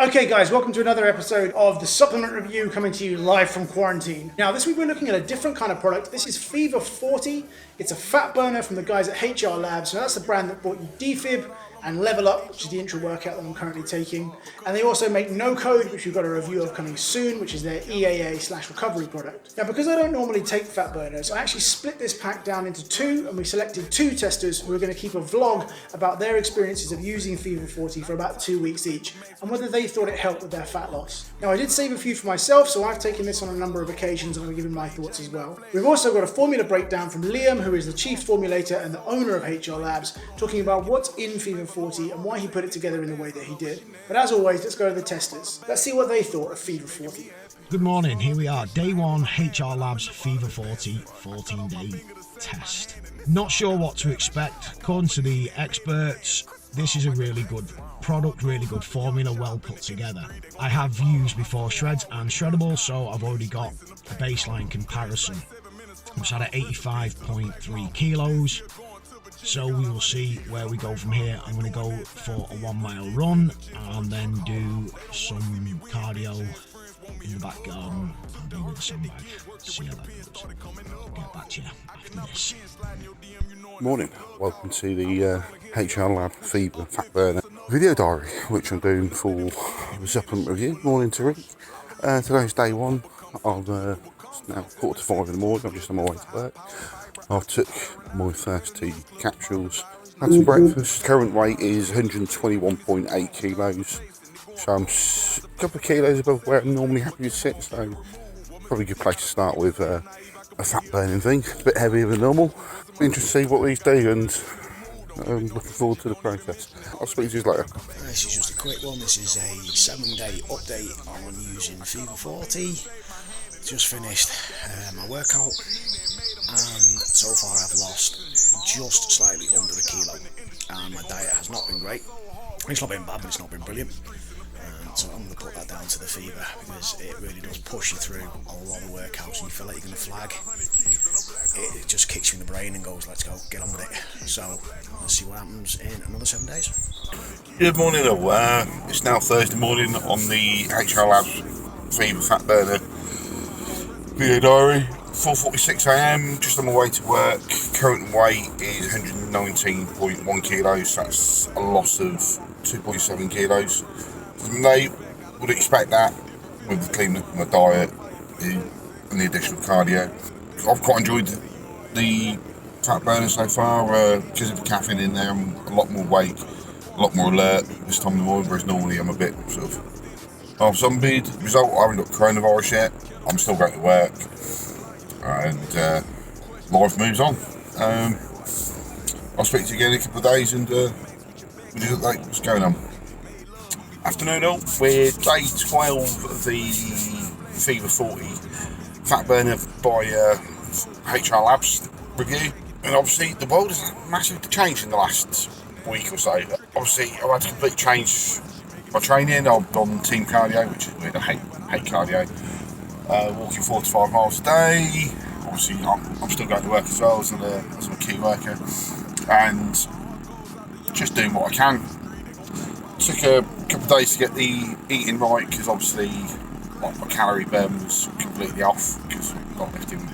Okay guys, welcome to another episode of the Supplement Review coming to you live from quarantine. Now this week we're looking at a different kind of product. This is Fever40. It's a fat burner from the guys at HR Labs. Now that's the brand that brought you Defib and Level Up, which is the intra-workout that I'm currently taking. And they also make No Code, which we've got a review of coming soon, which is their EAA/recovery product. Now because I don't normally take fat burners, I actually split this pack down into two, and we selected two testers who are going to keep a vlog about their experiences of using Fever40 for about 2 weeks each, and whether they thought it helped with their fat loss. Now I did save a few for myself, so I've taken this on a number of occasions and I'm giving my thoughts as well. We've also got a formula breakdown from Liam, who is the chief formulator and the owner of HR Labs, talking about what's in Fever40 and why he put it together in the way that he did. But as always, let's go to the testers. Let's see what they thought of Fever40. Good morning, here we are, day one, HR Labs Fever40 14-day test. Not sure what to expect. According to the experts, this is a really good product, really good formula, well put together. I have used before Shreds and Shreddable, so I've already got a baseline comparison. I'm sat at 85.3 kilos. So we will see where we go from here. I'm going to go for a 1 mile run and then do some cardio in the back garden and be with the sandbag. See how that goes. I'll get back to you after this. Morning, welcome to the HR Lab Fever Fat Burner video diary, which I'm doing for the supplement review. Morning to Rick. Today's day one. It's now 4:45 in the morning. I'm just on my way to work. I took my first 2 capsules, had some breakfast. Current weight is 121.8 kilos, so I'm a couple of kilos above where I'm normally happy to sit, so probably a good place to start with a fat burning thing. It's a bit heavier than normal. Be interested to see what these do, and I'm looking forward to the process. I'll speak to you later. This is just a quick one. This is a 7-day update on using Fever40. Just finished my workout, and so far I've lost just slightly under a kilo, and my diet has not been great. It's not been bad, but it's not been brilliant, so I'm going to put that down to the fever, because it really does push you through a lot of workouts and you feel like you're going to flag. It just kicks you in the brain and goes, let's go, get on with it. So let's see what happens in another 7 days. Good morning all. It's now Thursday morning on the HR Labs Fever Fat Burner video diary. 4:46 AM, just on my way to work. Current weight is 119.1 kilos. That's a loss of 2.7 kilos. They would expect that with the cleaning up of my diet and the additional cardio. I've quite enjoyed the fat burner so far because of the caffeine in there. I'm a lot more awake, a lot more alert this time of the morning, whereas normally I'm a bit sort of half-zombied. Result, I haven't got coronavirus yet. I'm still going to work, and life moves on. I'll speak to you again in a couple of days, and we'll just update what's going on. Afternoon all, we're day 12 of the Fever40 Fat Burner by HR Labs review, and obviously the world has massively changed in the last week or so. Obviously I've had to completely change my training. I've done team cardio, which is weird. I hate cardio. Walking 4 to 5 miles a day. Obviously I'm still going to work as well as a key worker, and just doing what I can. Took a couple of days to get the eating right, because obviously my calorie burn was completely off because I'm not lifting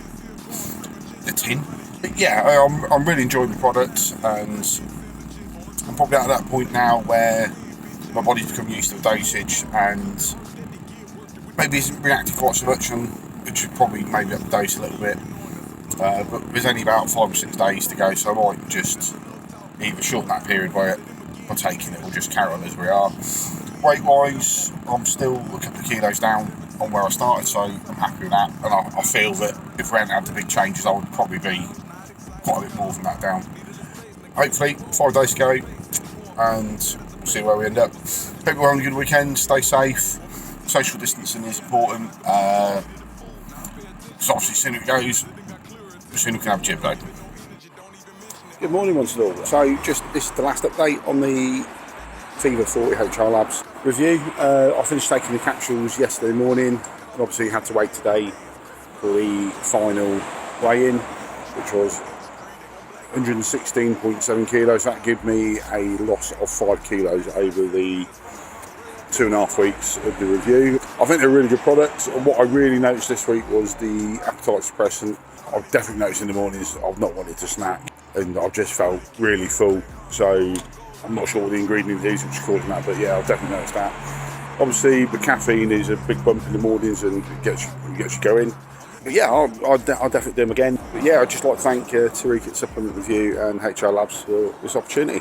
the tin. But yeah, I'm really enjoying the product, and I'm probably at that point now where my body's become used to the dosage and maybe isn't reacting quite so much, and it should probably maybe up the dose a little bit. But there's only about 5 or 6 days to go, so I might just either shorten that period by taking it, or just carry on as we are. Weight wise, I'm still a couple of kilos down on where I started, so I'm happy with that, and I feel that if we hadn't had the big changes, I would probably be quite a bit more than that down. Hopefully 5 days to go, and see where we end up. Hope you're having a good weekend, stay safe. Social distancing is important, so obviously the sooner it goes, the sooner we can have a gym open. Good morning once and all. So this is the last update on the Fever40 HR Labs review. I finished taking the capsules yesterday morning, and obviously had to wait today for the final weigh-in, which was 116.7 kilos. That gave me a loss of 5 kilos over the 2.5 weeks of the review. I think they're really good products. What I really noticed this week was the appetite suppressant. I've definitely noticed in the mornings I've not wanted to snack and I've just felt really full. So I'm not sure what the ingredient is which is causing that, but yeah, I've definitely noticed that. Obviously the caffeine is a big bump in the mornings and it gets you going. But yeah, I'll definitely do them again. But yeah, I'd just like to thank Tariq at Supplement Review and HR Labs for this opportunity.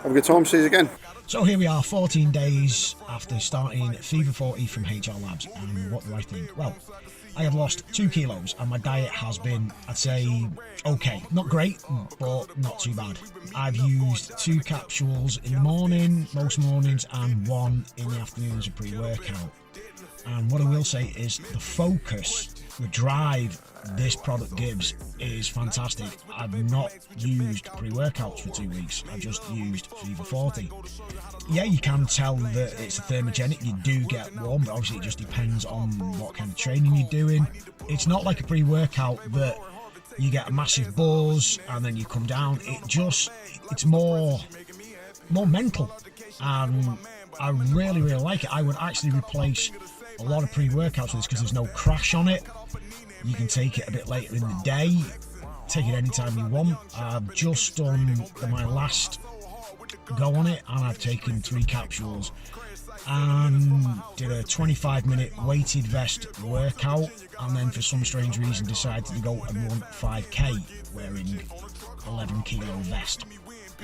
Have a good time, see you again. So here we are, 14 days after starting Fever40 from HR Labs, and what do I think? Well, I have lost 2 kilos and my diet has been, I'd say, okay. Not great, but not too bad. I've used 2 capsules in the morning, most mornings, and 1 in the afternoon as a pre-workout. And what I will say is the focus, the drive this product gives is fantastic. I've not used pre-workouts for 2 weeks. I just used Fever40. Yeah, you can tell that it's thermogenic. You do get warm, but obviously it just depends on what kind of training you're doing. It's not like a pre-workout that you get a massive buzz and then you come down. It's more mental, and I really like it. I would actually replace a lot of pre-workouts with this because there's no crash on it. You can take it a bit later in the day, take it anytime you want. I've just done my last go on it and I've taken 3 capsules and did a 25-minute weighted vest workout, and then for some strange reason decided to go and run 5k wearing 11 kilo vest.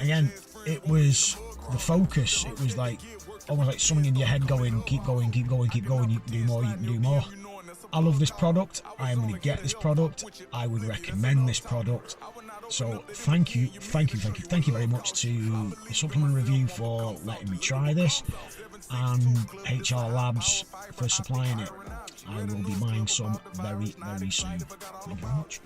Again, it was the focus. It was like almost like something in your head going, keep going, you can do more, you can do more. I love this product. I am going to get this product. I would recommend this product. So thank you very much to the Supplement Review for letting me try this, and HR Labs for supplying it. I will be buying some very soon. Thank you very much.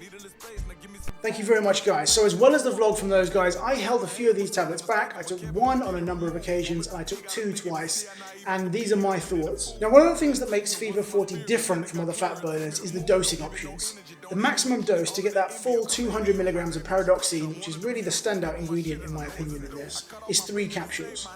Thank you very much, guys. So as well as the vlog from those guys, I held a few of these tablets back. I took 1 on a number of occasions and I took 2 twice, and these are my thoughts. Now, one of the things that makes Fever40 different from other fat burners is the dosing options. The maximum dose to get that full 200 milligrams of pyridoxine, which is really the standout ingredient in my opinion in this, is 3 capsules.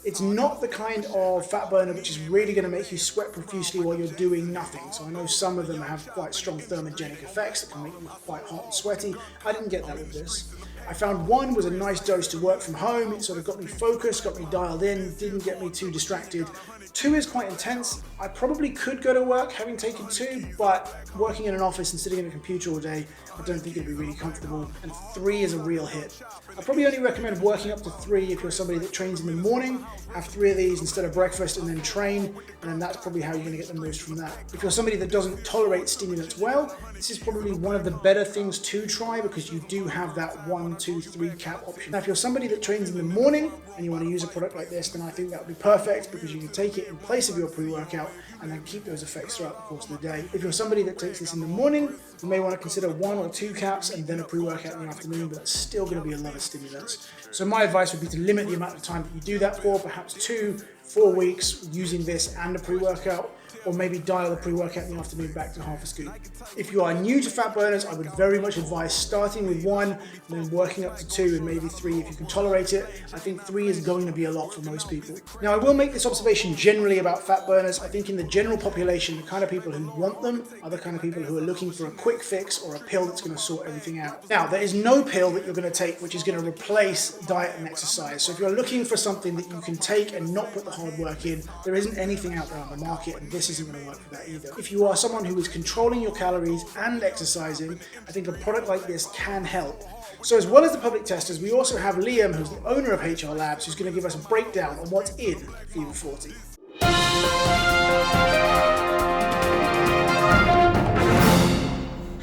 It's not the kind of fat burner which is really going to make you sweat profusely while you're doing nothing. So I know some of them have quite strong thermogenic effects that can make you quite hot and sweaty. I didn't get that with this. I found 1 was a nice dose to work from home. It sort of got me focused, got me dialed in, didn't get me too distracted. 2 is quite intense. I probably could go to work having taken 2, but working in an office and sitting in a computer all day, I don't think it'd be really comfortable. And 3 is a real hit. I probably only recommend working up to 3 if you're somebody that trains in the morning. Have 3 of these instead of breakfast and then train, and then that's probably how you're going to get the most from that. If you're somebody that doesn't tolerate stimulants well, this is probably one of the better things to try because you do have that 1, 2, 3 cap option. Now, if you're somebody that trains in the morning and you want to use a product like this, then I think that would be perfect because you can take it in place of your pre-workout and then keep those effects throughout the course of the day. If you're somebody that takes this in the morning, you may want to consider 1 or 2 caps and then a pre-workout in the afternoon, but that's still going to be a lot of stimulants. So my advice would be to limit the amount of time that you do that for, perhaps 2-4 weeks using this and a pre-workout, or maybe dial the pre-workout in the afternoon back to half a scoop. If you are new to fat burners, I would very much advise starting with 1 and then working up to 2 and maybe 3 if you can tolerate it. I think 3 is going to be a lot for most people. Now, I will make this observation generally about fat burners. I think in the general population, the kind of people who want them are the kind of people who are looking for a quick fix or a pill that's going to sort everything out. Now, there is no pill that you're going to take which is going to replace diet and exercise. So if you're looking for something that you can take and not put the hard work in, there isn't anything out there on the market, and this isn't going to work for that either. If you are someone who is controlling your calories and exercising, I think a product like this can help. So as well as the public testers, we also have Liam, who's the owner of HR Labs, who's going to give us a breakdown on what's in Fever40.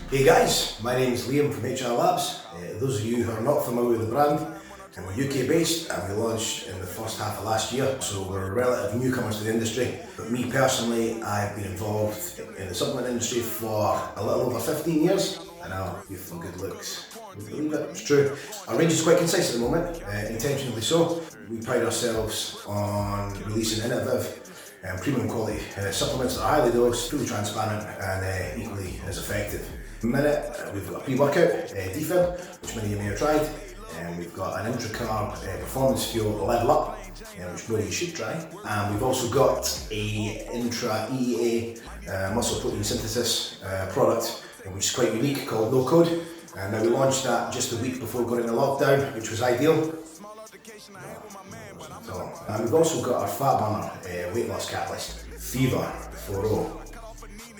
Hey guys, my name is Liam from HR Labs. Those of you who are not familiar with the brand, we're UK based and we launched in the first half of last year, so we're relative newcomers to the industry. But me personally, I've been involved in the supplement industry for a little over 15 years. I know, youthful good looks. Would you believe it? It's true. Our range is quite concise at the moment, intentionally so. We pride ourselves on releasing innovative and premium quality supplements that are highly dosed, fully transparent and equally as effective. In a minute, we've got a pre-workout, Defib, which many of you may have tried. And we've got an intra-carb performance fuel level up, which really you should try. And we've also got a intra-EA muscle protein synthesis product, which is quite unique, called No Code. And now we launched that just a week before going into lockdown, which was ideal. And we've also got our fat burner weight loss catalyst, Fever40,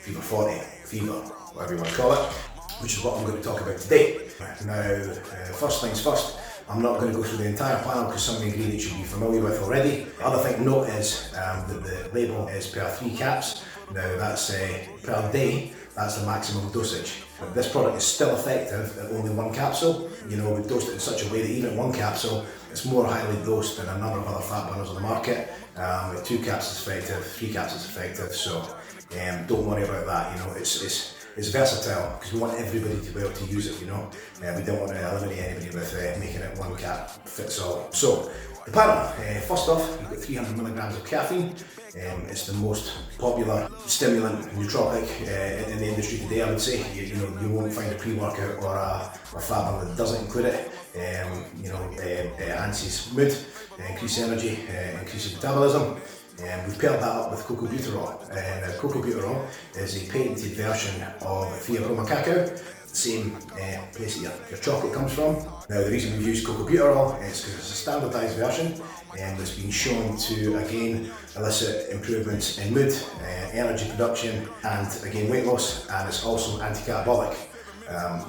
Fever40, Fever, whatever you want to call it, which is what I'm going to talk about today. Now, first things first, I'm not going to go through the entire panel because some of the ingredients you'll be familiar with already. The other thing to note is that the label is per 3 caps. Now that's per day, that's the maximum dosage. This product is still effective at only 1 capsule. You know, we've dosed it in such a way that even at 1 capsule, it's more highly dosed than a number of other fat burners on the market. With 2 caps is effective, 3 caps is effective, so don't worry about that. You know, it's versatile because we want everybody to be able to use it. You know, we don't want to eliminate anybody with making it 1 cap fits all. So the panel, first off, you've got 300 milligrams of caffeine. It's the most popular stimulant nootropic in the industry today, I would say. You won't find a pre-workout or a fat burner that doesn't include it. Enhances mood, increases energy, increases metabolism. We've paired that up with cocoa butyrol. Now, cocoa butyrol is a patented version of Fever40 cacao, same place that your chocolate comes from. Now, the reason we've used cocoa butyrol is because it's a standardised version that's been shown to, again, elicit improvements in mood, energy production, and again, weight loss, and it's also anti-catabolic.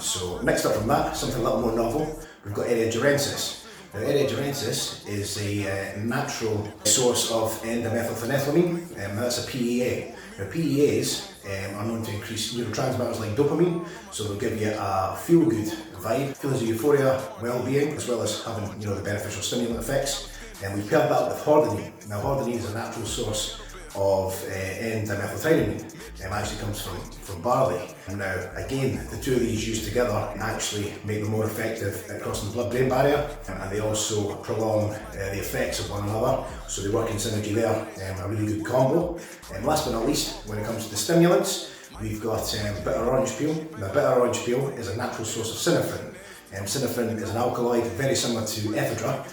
So next up from that, something a little more novel, we've got Eria-Durensis. Now, Eria-Durensis is a natural source of N-dimethylphenethylamine, and that's a PEA. Now, PEAs are known to increase neurotransmitters like dopamine, so they'll give you a feel-good vibe, feelings of euphoria, well-being, as well as having the beneficial stimulant effects. And we've paired that with hordenine. Now, hordenine is a natural source of N-dimethyltryptamine. Actually comes from barley. Now, again, the two of these used together actually make them more effective at crossing the blood-brain barrier, and they also prolong the effects of one another, so they work in synergy there, a really good combo. And last but not least, when it comes to the stimulants, we've got bitter orange peel. Now, bitter orange peel is a natural source of synephrine. Synephrine is an alkaloid very similar to ephedra.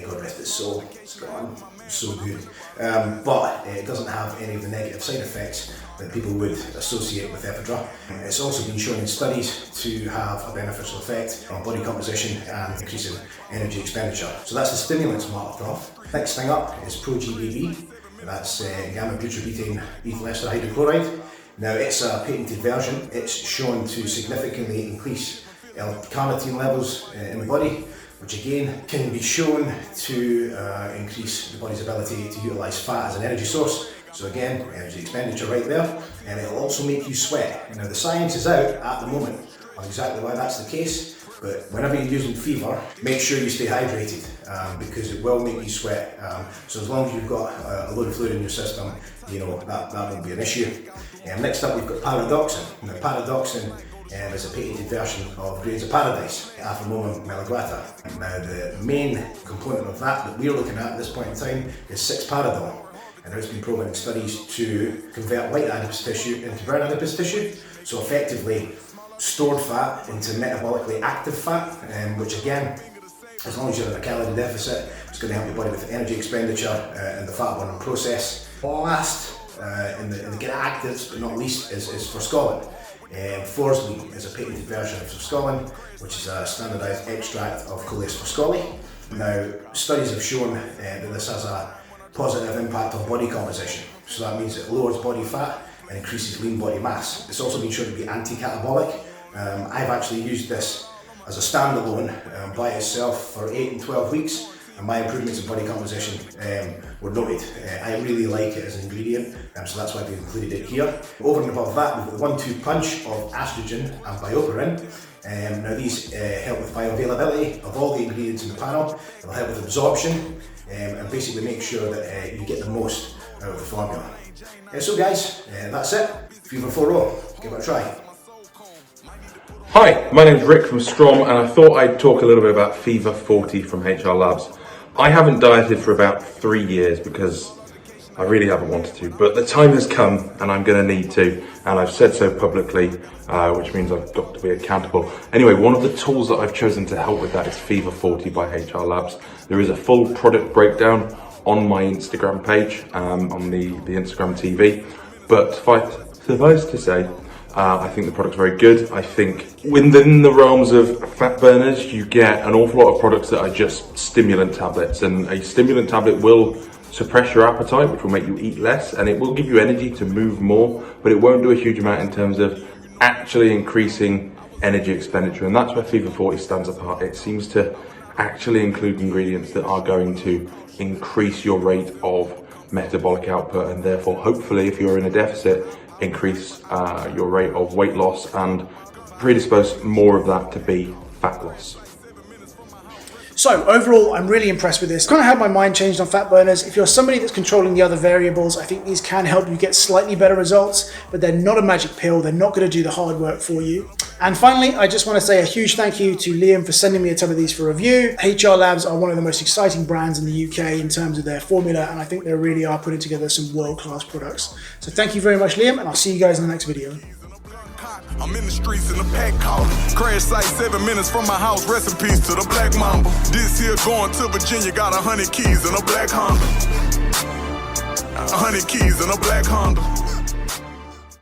God rest its soul, it's gone, so good. But it doesn't have any of the negative side effects that people would associate with ephedra. It's also been shown in studies to have a beneficial effect on body composition and increasing energy expenditure. So that's the stimulants marked off. Next thing up is Pro-GBB. That's gamma-butyrobutane ethyl ester hydrochloride. Now, it's a patented version. It's shown to significantly increase L-carnitine levels in the body, which again can be shown to increase the body's ability to utilise fat as an energy source. So again, energy expenditure right there, and it'll also make you sweat. Now, the science is out at the moment on exactly why that's the case, but whenever you're using Fever, make sure you stay hydrated because it will make you sweat. So as long as you've got a load of fluid in your system, that won't be an issue. Next up, we've got Paradoxin. Now, Paradoxin is a patented version of Grains of Paradise, Aphromomum meleguata. Now, the main component of that we're looking at this point in time is 6-paradol. And it's been proven in studies to convert white adipose tissue into brown adipose tissue, so effectively stored fat into metabolically active fat, which again, as long as you're in a calorie deficit, it's going to help your body with energy expenditure and the fat burning process. Last in the get actives, but not least, is forskolin. Forskolin is a patented version of forskolin, which is a standardised extract of Coleus forskolli. Now, studies have shown that this has a positive impact on body composition. So that means it lowers body fat and increases lean body mass. It's also been shown to be anti-catabolic. I've actually used this as a standalone by itself for 8 and 12 weeks, and my improvements in body composition were noted. I really like it as an ingredient, so that's why we included it here. Over and above that, we've got the 1-2 punch of estrogen and bioperin. Now, these help with bioavailability of all the ingredients in the panel. It'll help with absorption and basically make sure that you get the most out of the formula. So guys, that's it. Fever40, give it a try. Hi, my name's Rick from Strom, and I thought I'd talk a little bit about Fever40 from HR Labs. I haven't dieted for about 3 years because I really haven't wanted to, but the time has come and I'm going to need to, and I've said so publicly, which means I've got to be accountable. Anyway, one of the tools that I've chosen to help with that is Fever40 by HR Labs. There is a full product breakdown on my Instagram page, on the Instagram TV. But suffice to say, I think the product's very good. I think within the realms of fat burners, you get an awful lot of products that are just stimulant tablets, and a stimulant tablet will suppress your appetite, which will make you eat less, and it will give you energy to move more, but it won't do a huge amount in terms of actually increasing energy expenditure, and that's where Fever40 stands apart. It seems to actually include ingredients that are going to increase your rate of metabolic output, and therefore hopefully, if you're in a deficit, increase your rate of weight loss and predispose more of that to be fat loss. So overall, I'm really impressed with this. Kind of had my mind changed on fat burners. If you're somebody that's controlling the other variables, I think these can help you get slightly better results, but they're not a magic pill. They're not going to do the hard work for you. And finally, I just want to say a huge thank you to Liam for sending me a ton of these for review. HR Labs are one of the most exciting brands in the UK in terms of their formula, and I think they really are putting together some world-class products. So thank you very much, Liam, and I'll see you guys in the next video. I'm in the streets in a pack car. Crash site 7 minutes from my house. Rest in peace to the Black Mamba. This here going to Virginia. Got 100 keys in a black Honda. 100 keys in a black Honda.